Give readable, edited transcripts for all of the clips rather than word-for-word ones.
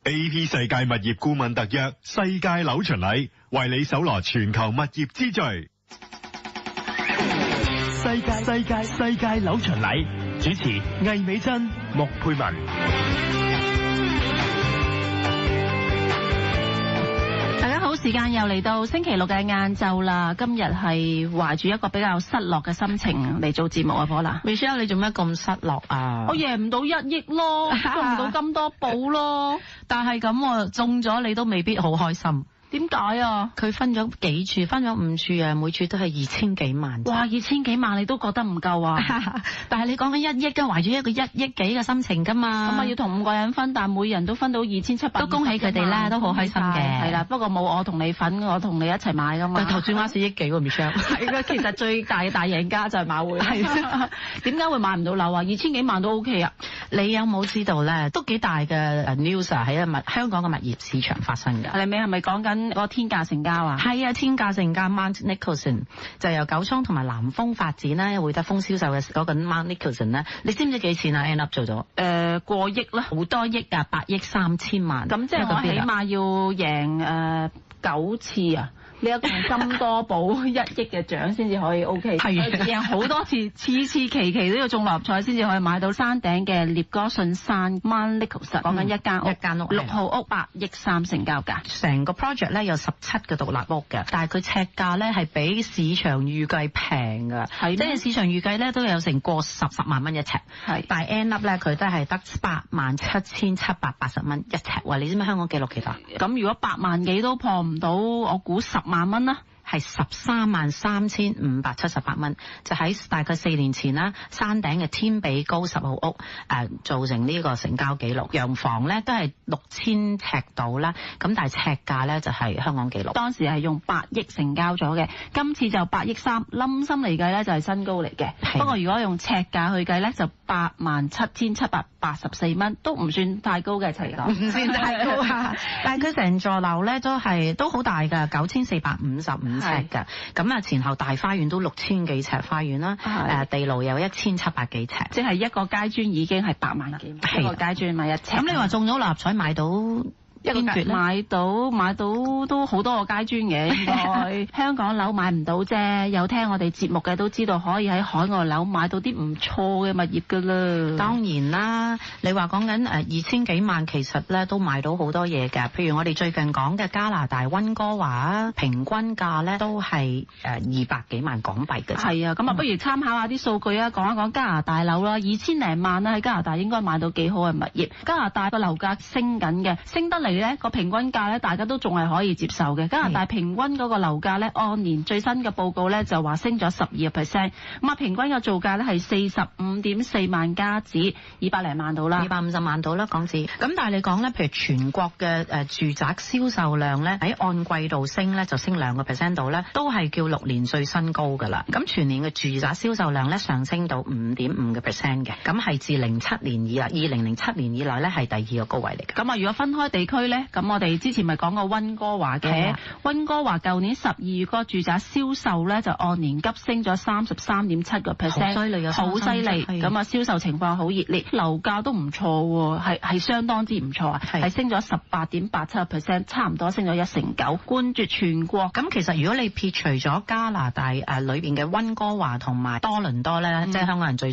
AP 世界物業顧問特約世界樓巡禮，為你搜羅全球物業資訊。世界樓巡禮，主持魏美珍、穆佩文。大家好，時間又嚟到星期六嘅晏晝啦。今日係懷住一個比較失落嘅心情嚟做節目啊，波啦。Michelle， 你做咩咁失落啊？我贏唔到1億咯，中唔到咁多寶咯。但係咁我中咗，你都未必好開心。點解啊？佢分咗幾處，分咗5處啊，每處都係2000幾萬。哇，2000幾萬你都覺得唔夠啊？但係你講緊1億，懷住一個1億幾嘅心情噶嘛？咁啊要同5個人分，但每人都分到2700。都恭喜佢哋啦，都好開心嘅。係啦，不過冇我同你份，我同你一齊買噶嘛。頭轉孖4億幾喎 Michelle。係啦，其實最大嘅大贏家就係馬會。係點解會買唔到樓啊？2000幾萬都 OK 啊？你有冇知道咧？都幾大嘅 news 喺香港嘅物業市場發生㗎。你係咪講緊個天價成交啊？係啊，天價成交 Mount Nicholson 就由九倉同埋南豐發展咧，會德豐銷售嘅嗰個 Mount Nicholson 咧，你知唔知幾錢啊 ？end up 做咗過億啦，好多億啊，8億3000萬。咁即係我起碼要贏9次啊！呢一個金多寶1億嘅獎先至可以 OK， 係贏好多次，次期期都要中六合彩先至可以買到山頂嘅聶歌信山 Mount Nicholson， 講緊一間屋6號屋8億3成交價。成個 project 咧有17個獨立屋嘅，但係佢尺價咧係比市場預計平㗎，即係市場預計咧都有成過10萬蚊一尺，但係 end up 咧佢都係得87780蚊一尺。哇！你知唔知香港紀錄幾多？咁如果8萬幾都破唔到，我估10萬蚊啦。係133578蚊，就喺大概4年前啦，山頂嘅天比高10號屋造成呢個成交紀錄。洋房咧都係6000尺度啦，咁但係尺價咧就係香港紀錄。當時係用8億成交咗嘅，今次就8億3，冧心嚟計咧就係新高嚟嘅。不過如果用尺價去計咧，就87784蚊，都唔算太高嘅尺價，唔算太高啊。但係佢成座樓咧都好大㗎，9455尺㗎，咁啊前後大花園都6000幾尺花園啦，地牢有1700幾尺，即係一個階磚已經係8萬幾，一個階磚買1尺。咁你話中咗六合彩買到一個階買到都好多個階磚嘅，應該香港樓買唔到啫。有聽我哋節目嘅都知道，可以喺海外樓買到啲唔錯嘅物業㗎啦。當然啦，你話講緊2000幾萬，其實咧都買到好多嘢㗎。譬如我哋最近講嘅加拿大溫哥華啊，平均價咧都係200幾萬港幣嘅。係啊，咁啊不如參考下啲數據啊，講一講加拿大樓啦，2000零萬啦，喺加拿大應該買到幾好嘅物業。加拿大個樓價升緊嘅，升得嚟咧個平均價咧，大家都仲係可以接受嘅。加拿大平均嗰個樓價咧，按年最新嘅報告咧就話升咗12%，咁啊平均嘅造價咧係45.4萬加紙，200零萬到啦，250萬到啦港紙。咁但係你講咧，譬如全國嘅住宅銷售量咧喺按季度升咧就升2%度咧，都係叫6年最新高㗎啦。咁全年嘅住宅銷售量咧上升到5.5%嘅，咁係自2007年以來咧係第2個高位嚟嘅。咁啊如果分開地區咧，咁我哋之前咪講過溫哥華嘅，溫哥華舊年12月個住宅銷售咧就按年急升咗33.7%，好犀利啊！好犀利，咁啊銷售情況好熱烈，樓價都唔錯喎，係相當之唔錯啊，係升咗18.87%，差唔多升咗1成9，冠絕全國。咁其實如果你撇除咗加拿大裏邊嘅溫哥華同埋多倫多咧，即係香港人最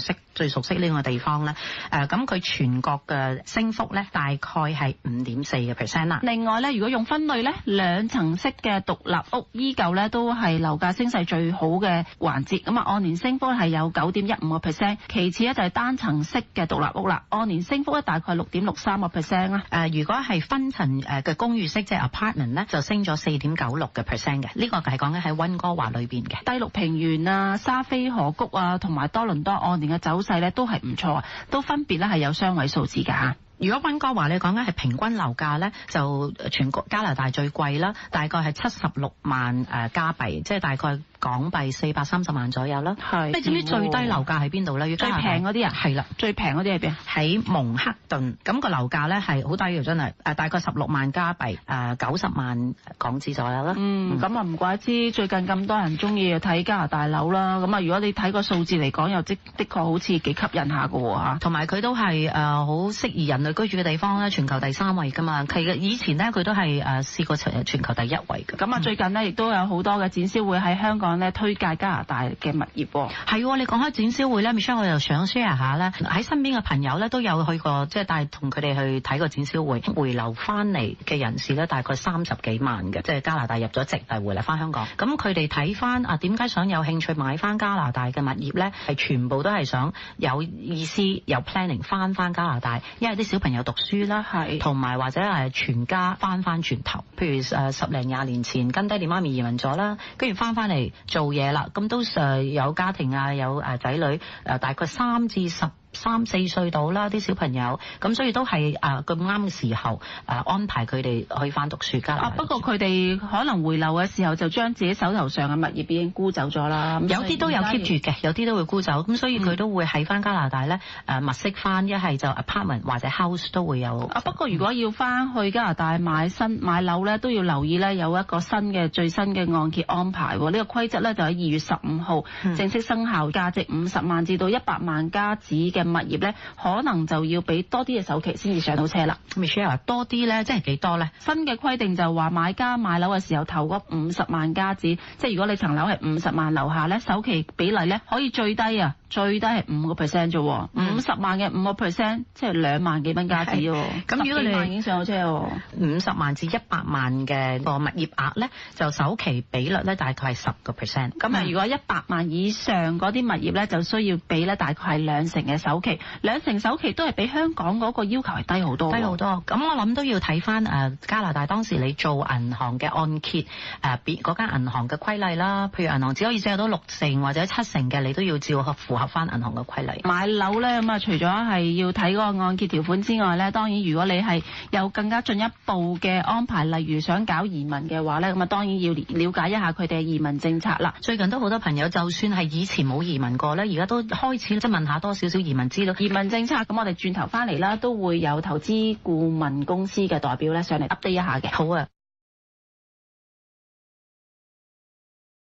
熟悉呢個地方咧，咁佢全國嘅升幅咧大概係5.4%啦。另外咧，如果用分類咧，2層式嘅獨立屋依舊咧都係樓價升勢最好嘅環節，咁啊按年升幅係有9.15%。其次咧就係單層式嘅獨立屋啦，按年升幅咧大概6.63%啦。如果係分層嘅公寓式即係 apartment 咧，就升咗4.96%嘅。呢個係講緊喺溫哥華裏邊嘅。第六平原啊、沙菲河谷啊同埋多倫多按年嘅走勢咧都係唔錯啊，都分別咧係有雙位數字㗎。如果溫哥華你講緊係平均樓價咧，就全國加拿大最貴啦，大概係76萬加幣，即係大概港幣430萬左右啦。係。你知唔知最低樓價喺邊度咧？最平嗰啲啊？係啦，最平嗰啲喺邊？喺蒙克頓。咁個樓價咧係好低嘅，真係大概16萬加幣，90萬港紙左右啦。咁啊唔怪之最近咁多人中意睇加拿大樓啦。咁啊，如果你睇個數字嚟講，又的確好似幾吸引下㗎喎嚇。同埋佢都係好適宜人類居住嘅地方啦，全球第3位㗎嘛。其實以前咧佢都係試過全球第1位嘅。咁啊，最近呢，亦都有好多嘅展銷會喺香港咧推介加拿大嘅物業喎。係，你講開展銷會咧 ，Michelle 我又想 share 下咧，喺身邊嘅朋友咧都有去過，即係帶同佢哋去睇個展銷會，回流翻嚟嘅人士咧大概30幾萬嘅，即係加拿大入咗籍，但係回嚟翻香港。咁佢哋睇翻點解想有興趣買翻加拿大嘅物業咧？係全部都係想有意思、有 planning 翻加拿大，因為啲小朋友讀書啦，同埋或者係全家翻轉頭。譬如10零20年前跟爹哋媽咪移民咗啦，跟住翻嚟做嘢啦，咁都有家庭啊，有仔女，大概3至13、14歲到啦，啲小朋友，咁所以都係咁啱嘅時候安排佢哋去翻讀書加拿大。不過佢哋可能回流嘅時候就將自己手頭上嘅物業已經沽走咗啦。有啲都有 keep 住嘅，有啲都會沽走，咁所以佢都會喺翻加拿大咧物色翻，一係就 apartment 或者 house 都會有。不過如果要翻去加拿大買樓咧，都要留意咧有一個最新嘅按揭安排喎。呢個規則咧就喺2月15號正式生效，價值50萬至到100萬加紙嘅物業咧，可能就要俾多啲嘅首期先至上到車啦。Michelle 多啲咧，即係幾多咧？新嘅規定就話買家買樓嘅時候投嗰50萬加紙，即係如果你層樓係50萬樓下咧，首期比例咧可以最低係5% 啫喎。50萬嘅5%，即係2萬幾蚊加紙喎。咁如果你已經上到車喎，50萬至100萬嘅個物業額咧，就首期比率咧大概係10%。咁如果100萬以上嗰啲物業咧，就需要俾咧大概係2成嘅首期，2成首期都係比香港嗰個要求係低好多。低好多。咁我諗都要睇翻加拿大當時你做銀行嘅按揭嗰間銀行嘅規例啦。譬如銀行只可以借到6成或者7成嘅，你都要照符合翻銀行嘅規例。買樓咧咁啊，除咗係要睇嗰個按揭條款之外咧，當然如果你係有更加進一步嘅安排，例如想搞移民嘅話咧，咁啊當然要了解一下佢哋嘅移民政策啦。最近都好多朋友就算係以前冇移民過咧，而家都開始即係問下多少少移民資料。移民政策，咁我哋轉頭翻嚟啦，都會有投資顧問公司嘅代表咧上嚟 update 一下嘅。好啊。